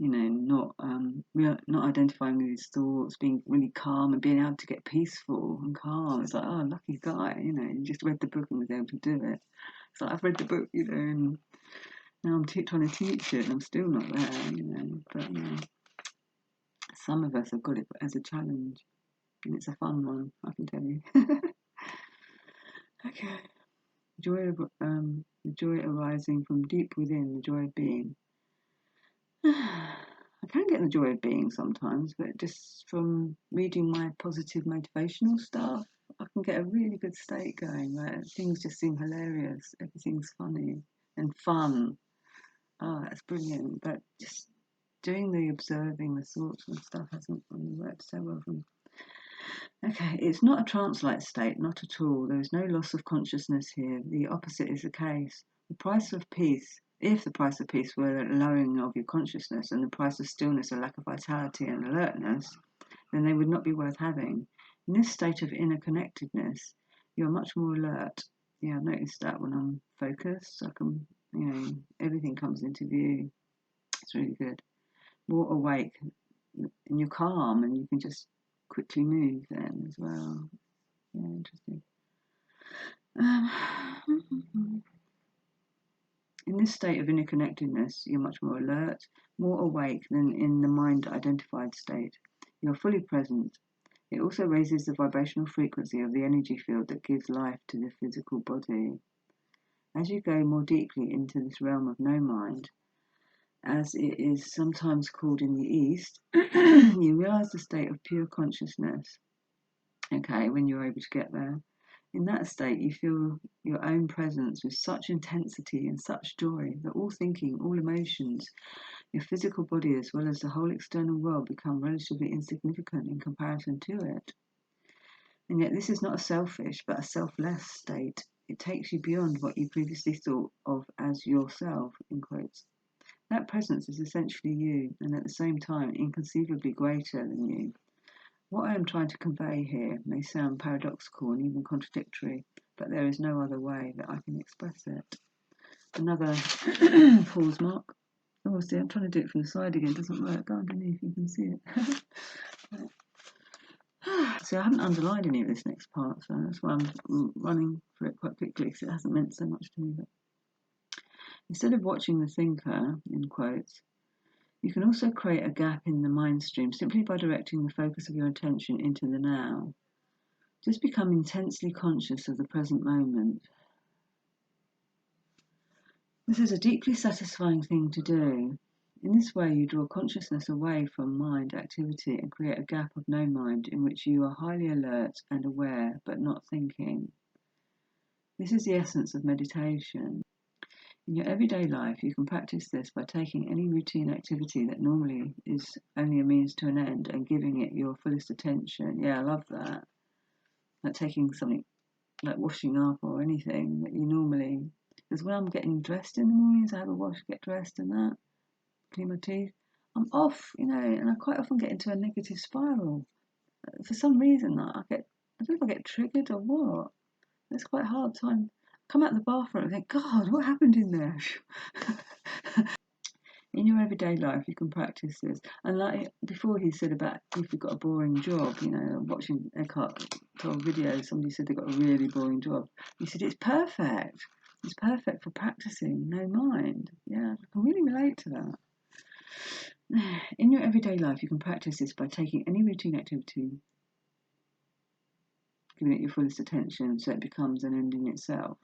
not identifying with his thoughts, being really calm and being able to get peaceful and calm. It's like, oh, lucky guy, you just read the book and was able to do it. It's like, I've read the book, and now I'm trying to teach it and I'm still not there, but some of us have got it as a challenge, and it's a fun one, I can tell you. Okay. The joy arising from deep within, the joy of being. I can get the joy of being sometimes, but just from reading my positive motivational stuff, I can get a really good state going where things just seem hilarious. Everything's funny and fun. Oh, that's brilliant. But just doing the observing, the thoughts and stuff hasn't really worked so well for me. Okay, it's not a trance-like state, not at all. There is no loss of consciousness here. The opposite is the case. The price of peace, if the price of peace were a lowering of your consciousness and the price of stillness a lack of vitality and alertness, then they would not be worth having. In this state of inner connectedness, you are much more alert. Yeah, I've noticed that when I'm focused, I can, everything comes into view. It's really good. More awake, and you're calm, and you can just quickly move then as well. Yeah, interesting. In this state of interconnectedness, you're much more alert, more awake than in the mind-identified state. You're fully present. It also raises the vibrational frequency of the energy field that gives life to the physical body. As you go more deeply into this realm of no mind, as it is sometimes called in the East, you realize the state of pure consciousness. Okay, when you're able to get there. In that state, you feel your own presence with such intensity and such joy that all thinking, all emotions, your physical body as well as the whole external world become relatively insignificant in comparison to it. And yet this is not a selfish but a selfless state. It takes you beyond what you previously thought of as yourself, in quotes. That presence is essentially you, and at the same time inconceivably greater than you. What I am trying to convey here may sound paradoxical and even contradictory, but there is no other way that I can express it. Another pause mark. Oh, see, I'm trying to do it from the side again. It doesn't work. Go underneath, you can see it. See, I haven't underlined any of this next part, so that's why I'm running for it quite quickly, because it hasn't meant so much to me. But instead of watching the thinker, in quotes, you can also create a gap in the mind stream simply by directing the focus of your attention into the now. Just become intensely conscious of the present moment. This is a deeply satisfying thing to do. In this way, you draw consciousness away from mind activity and create a gap of no mind in which you are highly alert and aware but not thinking. This is the essence of meditation. In your everyday life, you can practice this by taking any routine activity that normally is only a means to an end and giving it your fullest attention. Yeah, I love that. Like taking something like washing up or anything that you normally... Because when I'm getting dressed in the mornings, I have a wash, get dressed and that, clean my teeth, I'm off, and I quite often get into a negative spiral. For some reason, I don't know if I get triggered or what. It's quite hard. So I come out of the bathroom and think, God, what happened in there? In your everyday life, you can practice this. And like before, he said about if you've got a boring job, watching Eckhart Tolle videos, somebody said they got a really boring job. He said it's perfect. It's perfect for practicing no mind. Yeah, I can really relate to that. In your everyday life, you can practice this by taking any routine activity, giving it your fullest attention so it becomes an end in itself.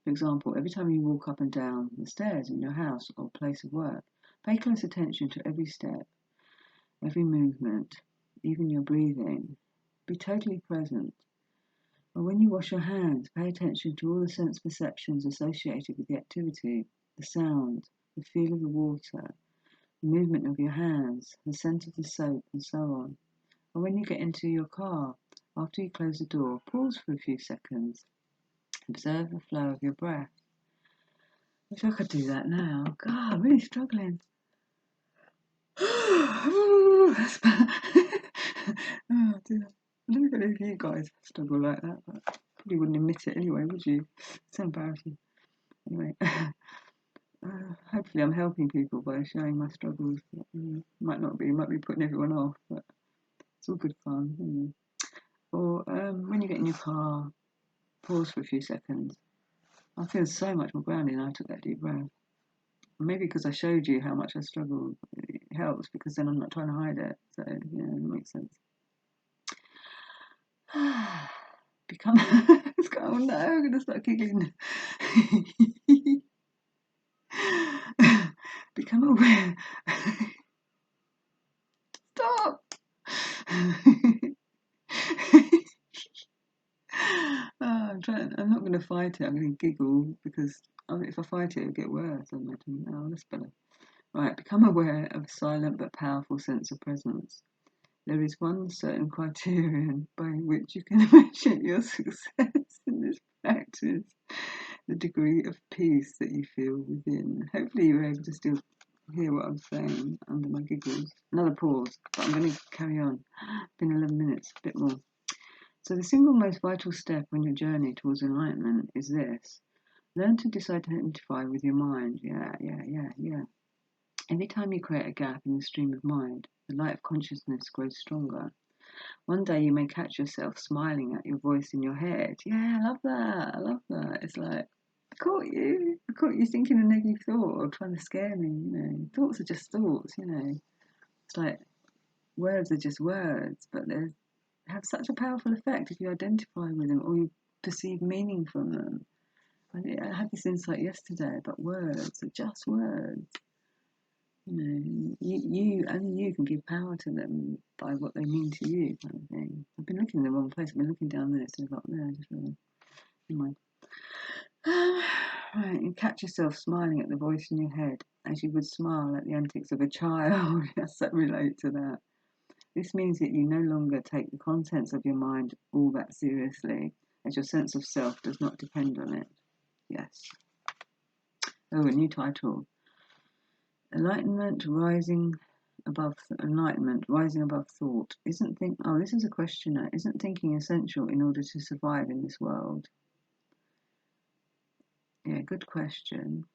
For example, every time you walk up and down the stairs in your house or place of work, pay close attention to every step, every movement, even your breathing. Be totally present. Or when you wash your hands, pay attention to all the sense perceptions associated with the activity, the sound, the feel of the water, the movement of your hands, the scent of the soap, and so on. Or when you get into your car, after you close the door, pause for a few seconds. Observe the flow of your breath. I wish I could do that now. God, I'm really struggling. Oh, that's bad. Oh, dear. I don't know if you guys struggle like that, but probably wouldn't admit it anyway, would you? It's so embarrassing. Anyway, hopefully I'm helping people by sharing my struggles. Might not be, might be putting everyone off, but it's all good fun. Or when you get in your car, pause for a few seconds. I feel so much more grounded when I took that deep breath. Maybe because I showed you how much I struggled, it helps because then I'm not trying to hide it. So yeah, it makes sense. Become. Oh no, I'm gonna start giggling. Become aware. Stop. I'm not going to fight it. I'm going to giggle because if I fight it, it'll get worse. I imagine. Oh, that's better. Right. Become aware of a silent but powerful sense of presence. There is one certain criterion by which you can measure your success in this practice: the degree of peace that you feel within. Hopefully, you're able to still hear what I'm saying under my giggles. Another pause, but I'm going to carry on. It's been 11 minutes, a bit more. So the single most vital step on your journey towards enlightenment is this. Learn to disidentify with your mind. Yeah. Every time you create a gap in the stream of mind, the light of consciousness grows stronger. One day you may catch yourself smiling at your voice in your head. Yeah, I love that. It's like, I caught you thinking a negative thought or trying to scare me. Thoughts are just thoughts. It's like words are just words, but they have such a powerful effect if you identify with them or you perceive meaning from them. I had this insight yesterday about words are just words. You only you can give power to them by what they mean to you, kind of thing. I've been looking in the wrong place. I've been looking down there instead of up there. Just really, never mind. Right, you catch yourself smiling at the voice in your head as you would smile at the antics of a child. I so relate to that. This means that you no longer take the contents of your mind all that seriously, as your sense of self does not depend on it. Yes. Oh, a new title. Enlightenment rising above thought. This is a questioner. Isn't thinking essential in order to survive in this world? Yeah, good question.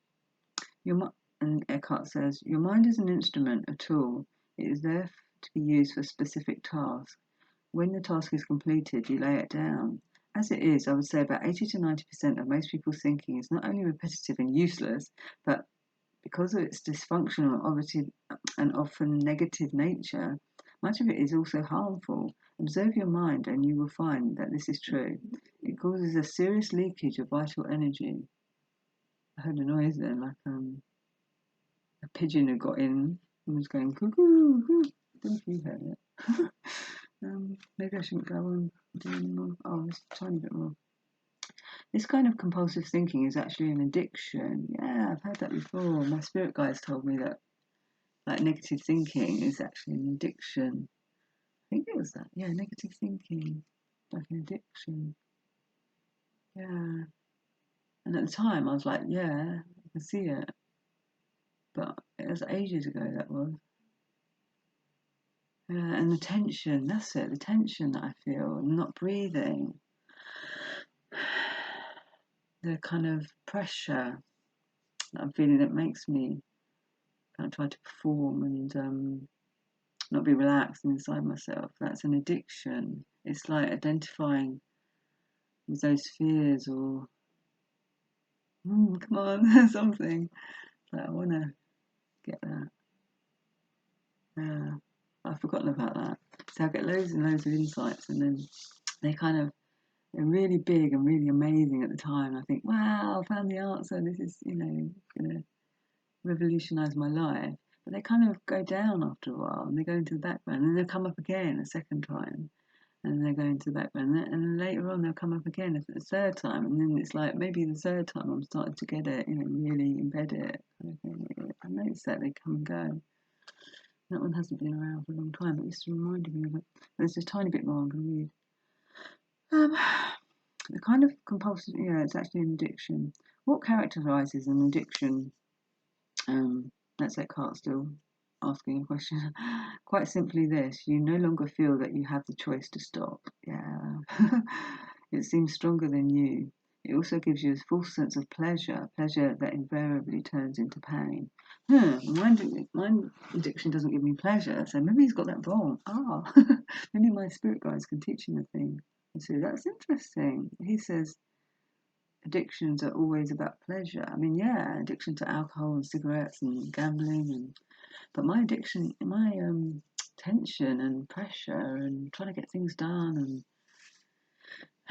And Eckhart says, your mind is an instrument, a tool. It is there to be used for specific tasks. When the task is completed, you lay it down. As it is, I would say about 80 to 90% of most people's thinking is not only repetitive and useless, but because of its dysfunctional, and often negative nature, much of it is also harmful. Observe your mind and you will find that this is true. It causes a serious leakage of vital energy. I heard a noise then, like a pigeon had got in and was going cuckoo. I don't know if you heard it. Maybe I shouldn't go on doing anymore. Oh, just a tiny bit more. This kind of compulsive thinking is actually an addiction. Yeah, I've heard that before. My spirit guides told me that like negative thinking is actually an addiction. I think it was that. Yeah, negative thinking, like an addiction. Yeah. And at the time I was like, yeah, I can see it. But it was ages ago that was. Yeah, and the tension, that's it, the tension that I feel, not breathing. The kind of pressure that I'm feeling that makes me kind of try to perform and not be relaxed inside myself. That's an addiction. It's like identifying with those fears or, come on, something. Like, I want to get that. Yeah, I've forgotten about that. So I get loads and loads of insights, and then they kind of, they're really big and really amazing at the time. I think, wow, I found the answer. This is, going to revolutionise my life. But they kind of go down after a while, and they go into the background, and they come up again a second time. And they go into the background, and then later on they'll come up again a third time, and then it's like maybe the third time I'm starting to get it, really embed it. I notice that they come and go. That one hasn't been around for a long time, but this reminded me of it. There's a tiny bit more I'm going to read. The kind of compulsive, it's actually an addiction. What characterizes an addiction? That's Eckhart still asking a question. Quite simply this, you no longer feel that you have the choice to stop. Yeah. It seems stronger than you. It also gives you a false sense of pleasure that invariably turns into pain. My addiction doesn't give me pleasure, so maybe he's got that wrong. Maybe my spirit guides can teach him a thing. And so that's interesting. He says addictions are always about pleasure. I mean, yeah, addiction to alcohol and cigarettes and gambling, but my addiction, my tension and pressure and trying to get things done and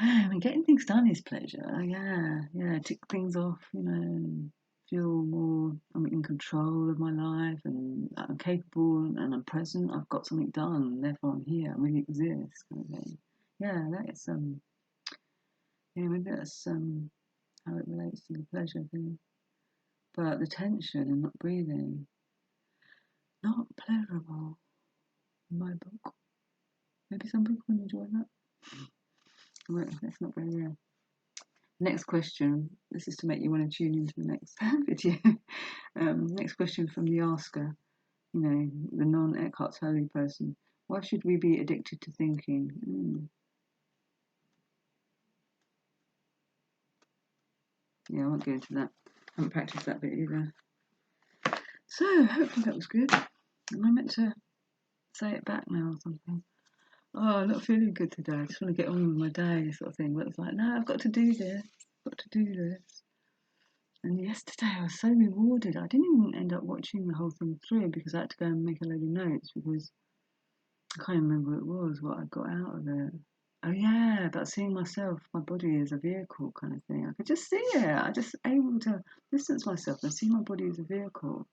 I mean, getting things done is pleasure. Yeah, tick things off, feel more I'm in control of my life and I'm capable and I'm present. I've got something done, therefore I'm here. I really exist, kind of thing. Yeah, that is maybe that's how it relates to the pleasure thing. But the tension and not breathing, not pleasurable in my book. Maybe some people enjoy that. Right, that's not very real. Next question. This is to make you want to tune into the next video. Next question from the asker, the non-Eckhart Tolle person. Why should we be addicted to thinking? Yeah, I won't go into that. I haven't practiced that bit either. So, hopefully that was good. Am I meant to say it back now or something? Oh, I'm not feeling good today. I just want to get on with my day, sort of thing. But it's like, no, I've got to do this. And yesterday I was so rewarded. I didn't even end up watching the whole thing through because I had to go and make a load of notes because I can't remember what it was, what I got out of it. Oh yeah, about seeing myself, my body as a vehicle kind of thing. I could just see it. I just able to distance myself and see my body as a vehicle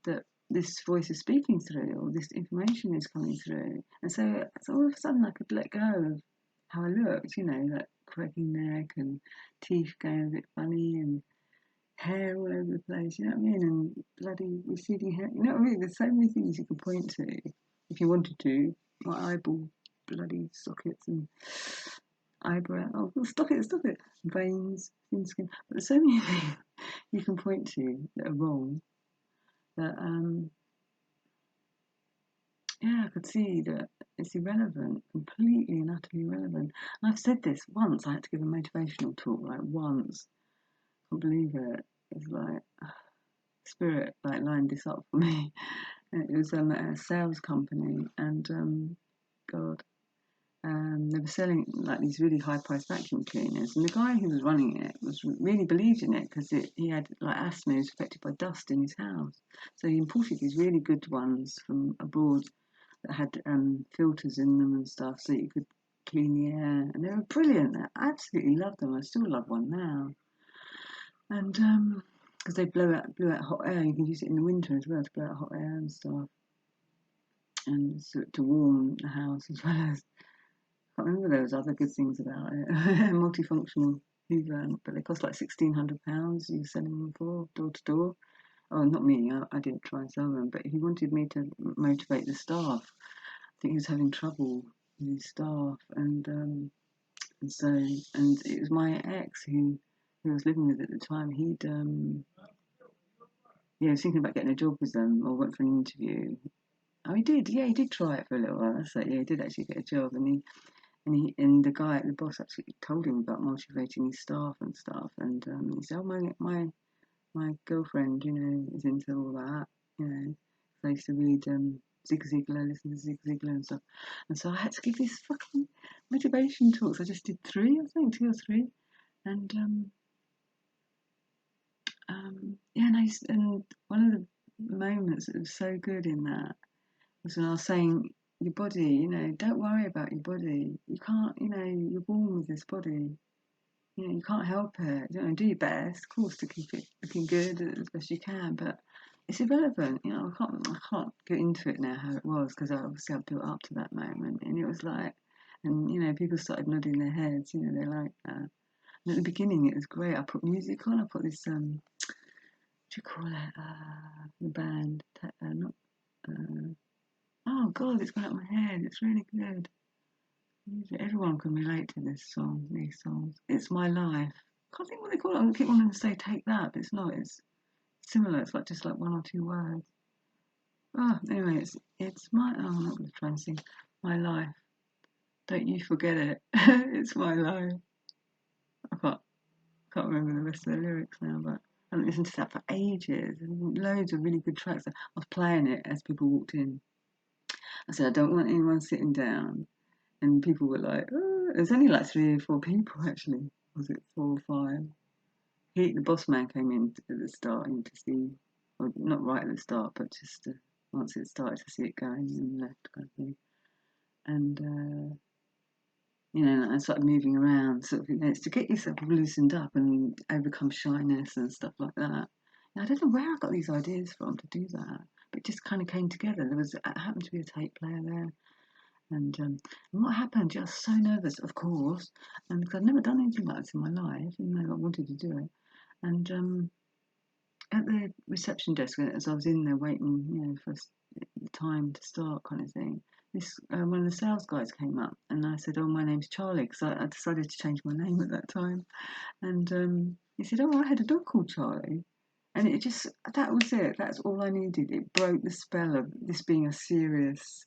that this voice is speaking through or this information is coming through. And so all of a sudden I could let go of how I looked, that cracking neck and teeth going a bit funny and hair all over the place, you know what I mean? And bloody receding hair, you know what I mean? There's so many things you can point to if you wanted to. My eyeball bloody sockets and eyebrow. Oh, stop it. Veins, thin skin. But there's so many things you can point to that are wrong that, I could see that it's irrelevant, completely and utterly irrelevant. And I've said this once. I had to give a motivational talk, like once. I can't believe it. It's like spirit like lined this up for me. It was at a sales company, and they were selling like these really high-priced vacuum cleaners, and the guy who was running it was really believed in it because he had like asthma, he was affected by dust in his house, so he imported these really good ones from abroad that had filters in them and stuff, so you could clean the air, and they were brilliant. I absolutely loved them. I still love one now, and because they blew out hot air. You can use it in the winter as well to blow out hot air and stuff, and so, to warm the house as well as. I can't remember there was other good things about it. Multifunctional Hoover, but they cost like £1,600. He was selling them for door to door. Oh, not me. I didn't try and sell them, but he wanted me to motivate the staff. I think he was having trouble with his staff, and it was my ex who I was living with at the time. He'd was thinking about getting a job with them or went for an interview. Oh, he did. Yeah, he did try it for a little while. So yeah, he did actually get a job, and the boss actually told him about motivating his staff and stuff. And he said, "Oh, my girlfriend, is into all that. I used to read Zig Ziglar, listen to Zig Ziglar and stuff. And so I had to give these fucking motivation talks. I just did 3, I think, 2 or 3, and and one of the moments that was so good in that was when I was saying, your body, don't worry about your body. You can't, you're born with this body. You can't help it. Do your best, of course, to keep it looking good as best you can, but it's irrelevant. I can't get into it now how it was because obviously I built up to that moment, and it was like, and people started nodding their heads. They like that. And at the beginning, it was great. I put music on. I put this what do you call it? The band. Not. Oh God, it's gone out my head. It's really good. Everyone can relate to these songs. It's my life. I can't think what they call it. I keep wanting to say take that, but it's not. It's similar. It's like just like 1 or 2 words. Oh, anyway, it's my. Oh, I'm not going to try and sing. My life. Don't you forget it. It's my life. I can't. Can't remember the rest of the lyrics now, but I haven't listened to that for ages. And loads of really good tracks. I was playing it as people walked in. I said, I don't want anyone sitting down. And people were like, oh. There's only like 3 or 4 people actually. Was it 4 or 5? The boss man came in at the start to see, well, not right at the start, but just once it started to see it going and left kind of thing. And I started moving around, sort of, it's to get yourself loosened up and overcome shyness and stuff like that. And I don't know where I got these ideas from to do that, but it just kind of came together. It happened to be a tape player there. And what happened? I was so nervous, of course, and because I'd never done anything like this in my life, even though I wanted to do it. And at the reception desk, as I was in there waiting, for the time to start, kind of thing, one of the sales guys came up, and I said, "Oh, my name's Charlie," because I decided to change my name at that time. And he said, "Oh, I had a dog called Charlie." And that was it. That's all I needed. It broke the spell of this being a serious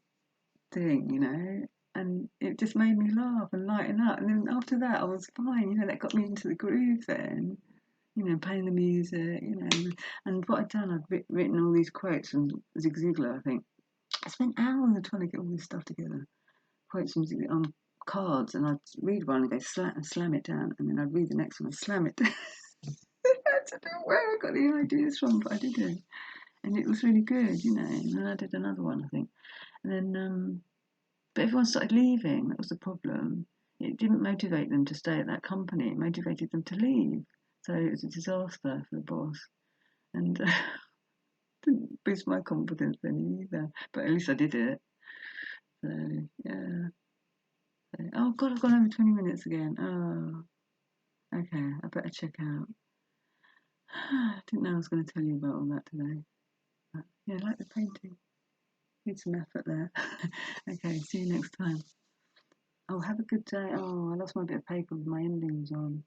thing. And it just made me laugh and lighten up. And then after that, I was fine. That got me into the groove then. Playing the music. And what I'd done, I'd written all these quotes from Zig Ziglar, I think. I spent hours trying to get all this stuff together. Quotes from Zig on cards, and I'd read one and go slam it down, and then I'd read the next one and slam it down. I don't know where I got the ideas from, but I did it. And it was really good, And then I did another one, I think. And then, but everyone started leaving. That was the problem. It didn't motivate them to stay at that company. It motivated them to leave. So it was a disaster for the boss. And didn't boost my confidence any either. But at least I did it. So, yeah. Oh, God, I've gone over 20 minutes again. Oh, okay. I better check out. I didn't know I was going to tell you about all that today. But, yeah, I like the painting. Need some effort there. Okay, see you next time. Oh, have a good day. Oh, I lost my bit of paper with my endings on.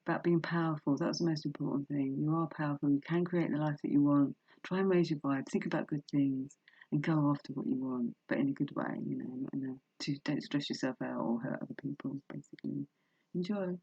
About being powerful. That's the most important thing. You are powerful. You can create the life that you want. Try and raise your vibe. Think about good things and go after what you want, but in a good way. Not don't stress yourself out or hurt other people. Basically, enjoy.